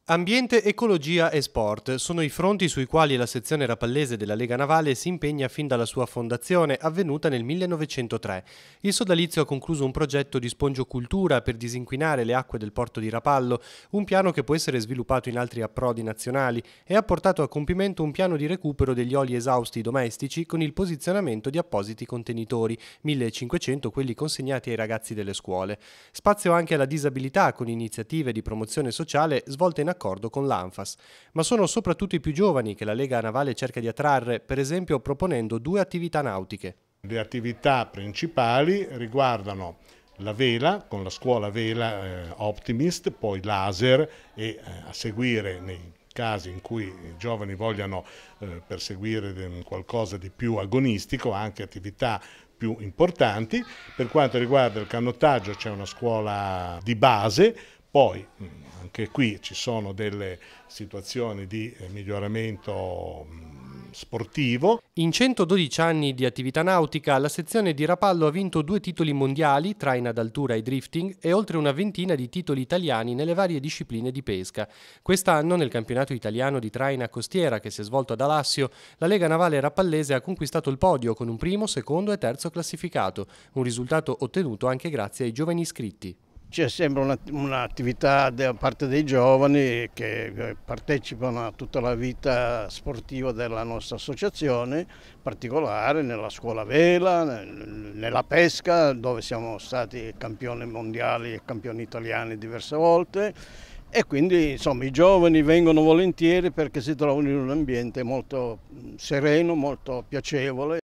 Ambiente, ecologia e sport sono i fronti sui quali la sezione rapallese della Lega Navale si impegna fin dalla sua fondazione, avvenuta nel 1903. Il sodalizio ha concluso un progetto di spongiocultura per disinquinare le acque del porto di Rapallo, un piano che può essere sviluppato in altri approdi nazionali, e ha portato a compimento un piano di recupero degli oli esausti domestici con il posizionamento di appositi contenitori, 1500 quelli consegnati ai ragazzi delle scuole. Spazio anche alla disabilità con iniziative di promozione sociale svolte in accordo con l'ANFAS. Ma sono soprattutto i più giovani che la Lega Navale cerca di attrarre, per esempio proponendo 2 attività nautiche. Le attività principali riguardano la vela, con la scuola vela Optimist, poi laser e a seguire nei casi in cui i giovani vogliano perseguire qualcosa di più agonistico, anche attività più importanti. Per quanto riguarda il canottaggio c'è una scuola di base, poi anche qui ci sono delle situazioni di miglioramento sportivo. In 112 anni di attività nautica, la sezione di Rapallo ha vinto 2 titoli mondiali, traina d'altura e drifting, e oltre una ventina di titoli italiani nelle varie discipline di pesca. Quest'anno, nel campionato italiano di traina costiera che si è svolto ad Alassio, la Lega Navale Rapallese ha conquistato il podio con un primo, secondo e terzo classificato, un risultato ottenuto anche grazie ai giovani iscritti. C'è sempre un'attività da parte dei giovani che partecipano a tutta la vita sportiva della nostra associazione, in particolare nella scuola vela, nella pesca, dove siamo stati campioni mondiali e campioni italiani diverse volte, e quindi insomma i giovani vengono volentieri perché si trovano in un ambiente molto sereno, molto piacevole.